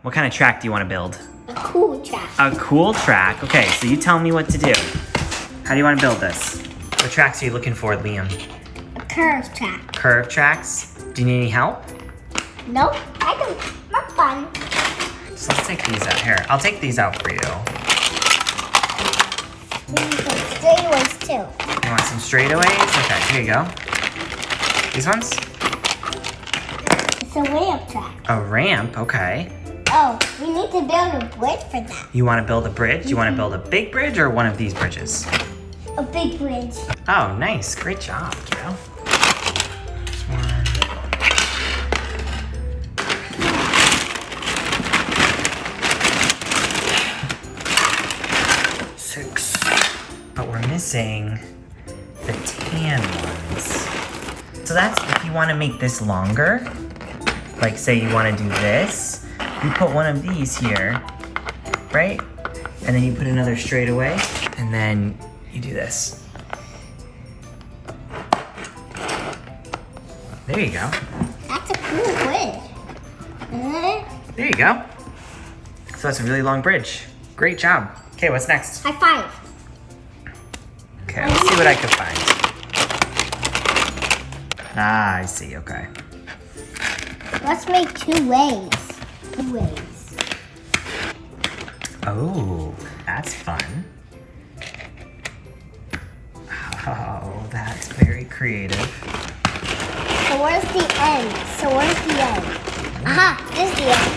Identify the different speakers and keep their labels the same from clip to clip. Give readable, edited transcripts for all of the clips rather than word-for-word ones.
Speaker 1: What kind of track do you want to build?
Speaker 2: A cool track.
Speaker 1: A cool track. Okay, so you tell me what to do. How do you want to build this? What tracks are you looking for, Liam?
Speaker 2: A curved track.
Speaker 1: Curved tracks? Do you need any help?
Speaker 2: Nope, I don't. I'm fine.
Speaker 1: So let's take these out. Here, I'll take these out for you.
Speaker 2: We need some straightaways too.
Speaker 1: You want some straightaways? Okay, here you go. These ones?
Speaker 2: It's a ramp track.
Speaker 1: A ramp, okay.
Speaker 2: Oh, we need to build a bridge for that.
Speaker 1: You want to build a bridge? You want to build a big bridge or one of these bridges?
Speaker 2: A big bridge.
Speaker 1: Oh, nice. Great job, kiddo. This one. 6. But we're missing the tan ones. So that's if you want to make this longer. Like say you want to do this. You put one of these here, right? And then you put another straightaway, and then you do this. There you go.
Speaker 2: That's a cool bridge.
Speaker 1: There you go. So that's a really long bridge. Great job. Okay, what's next?
Speaker 2: High five.
Speaker 1: Okay, let's see what I can find. Ah, I see, okay.
Speaker 2: Let's make 2 ways. 2 ways.
Speaker 1: Oh, that's fun. Oh, that's very creative.
Speaker 2: So where's the end? Aha, this is the end.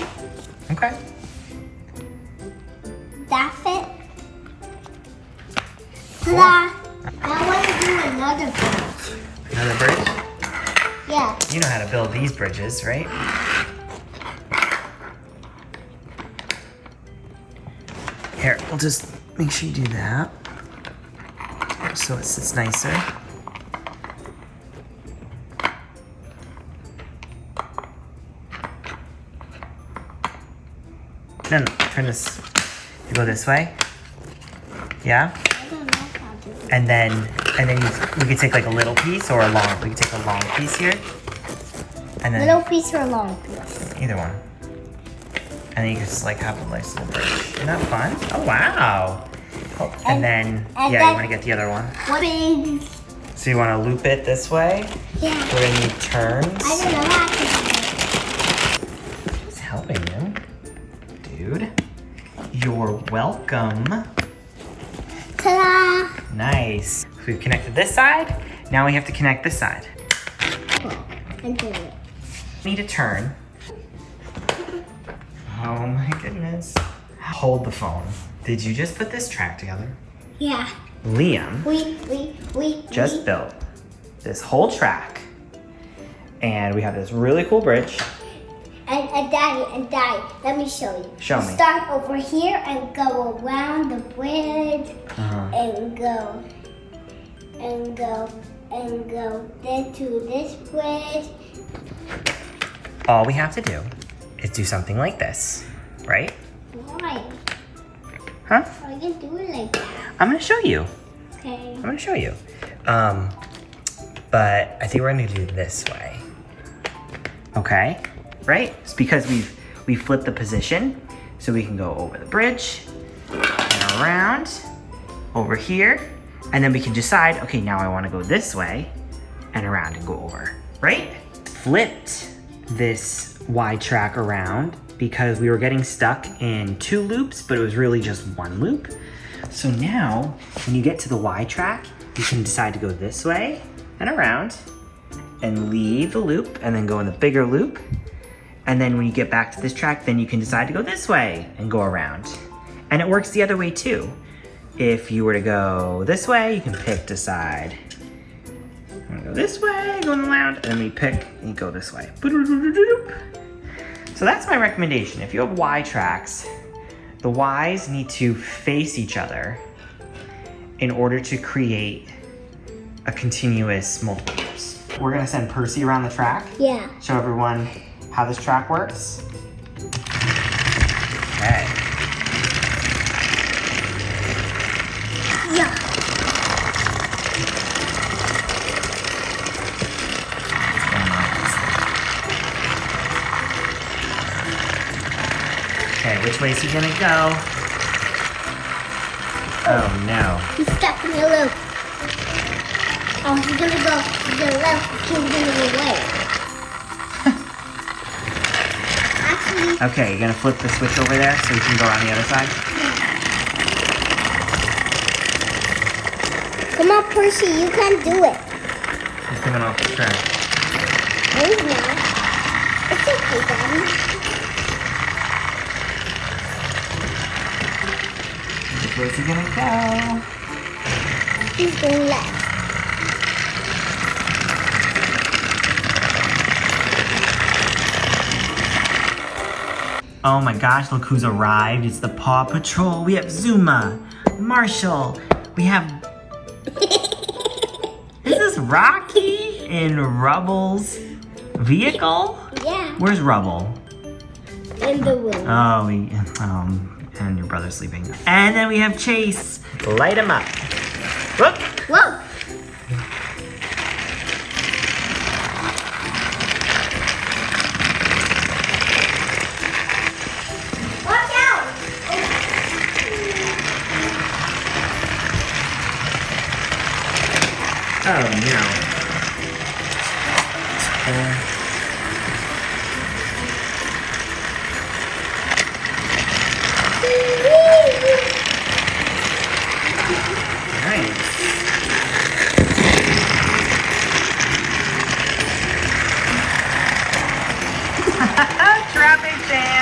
Speaker 1: Okay.
Speaker 2: That fit? Ta-da! I want to do another bridge.
Speaker 1: Another bridge?
Speaker 2: Yeah.
Speaker 1: You know how to build these bridges, right? Here, we'll just make sure you do that. So it sits nicer. No, turn this. You go this way. Yeah?
Speaker 2: I don't know how to do it.
Speaker 1: And then we could take like a little piece or a long. We could take a long piece here. And then
Speaker 2: Little piece or a long piece?
Speaker 1: either one. And then you can just like have a nice little bridge. Isn't that fun? Oh wow. Oh, and then
Speaker 2: and
Speaker 1: you
Speaker 2: then-
Speaker 1: want to get the other one.
Speaker 2: What is...
Speaker 1: So you want to loop it this way.
Speaker 2: Yeah.
Speaker 1: We're gonna need turns.
Speaker 2: I don't know how to do it.
Speaker 1: Who's helping you, dude? You're welcome.
Speaker 2: Ta-da!
Speaker 1: Nice. So we've connected this side. Now we have to connect this side.
Speaker 2: Cool. And do it.
Speaker 1: Need a turn. Oh my goodness. Hold the phone. Did you just put this track together?
Speaker 2: Yeah.
Speaker 1: Liam
Speaker 2: We
Speaker 1: just built this whole track. And we have this really cool bridge.
Speaker 2: And Daddy, let me show you.
Speaker 1: Show me.
Speaker 2: Start over here and go around the bridge and go then to this bridge.
Speaker 1: All we have to do is do something like this, right?
Speaker 2: Why?
Speaker 1: Huh?
Speaker 2: Why you do it like that?
Speaker 1: I'm gonna show you.
Speaker 2: Okay.
Speaker 1: I'm gonna show you. But I think we're gonna do it this way. Okay? Right? It's because we flipped the position so we can go over the bridge and around over here, and then we can decide, okay, now I wanna go this way and around and go over, right? Flipped this Y track around because we were getting stuck in 2 loops, but it was really just 1 loop. So now, when you get to the Y track, you can decide to go this way and around and leave the loop and then go in the bigger loop. And then when you get back to this track, then you can decide to go this way and go around. And it works the other way too. If you were to go this way, you can decide. I'm gonna go this way, going around, and then we pick and you go this way. So that's my recommendation. If you have Y tracks, the Ys need to face each other in order to create a continuous multiple loops. We're gonna send Percy around the track.
Speaker 2: Yeah.
Speaker 1: Show everyone how this track works. Okay.
Speaker 2: Yeah.
Speaker 1: Okay, which way is he gonna go? Oh no.
Speaker 2: He's stuck in the loop. Oh, he's gonna go to the left. He's gonna go away. Actually,
Speaker 1: Okay, you're gonna flip the switch over there so we can go around the other side?
Speaker 2: come on, Percy, you can do it.
Speaker 1: He's coming off the track.
Speaker 2: No, he's not. It's okay, Daddy.
Speaker 1: Which way is he gonna go?
Speaker 2: He's going left.
Speaker 1: Oh my gosh, look who's arrived. It's the Paw Patrol. We have Zuma, Marshall. We have... Is this Rocky in Rubble's vehicle?
Speaker 2: Yeah,
Speaker 1: Where's Rubble?
Speaker 2: in the room.
Speaker 1: Oh, and your brother's sleeping. And then we have Chase. Light him up. Whoop.
Speaker 2: Whoa! Watch out!
Speaker 1: Oh no. Nice. Traffic jam.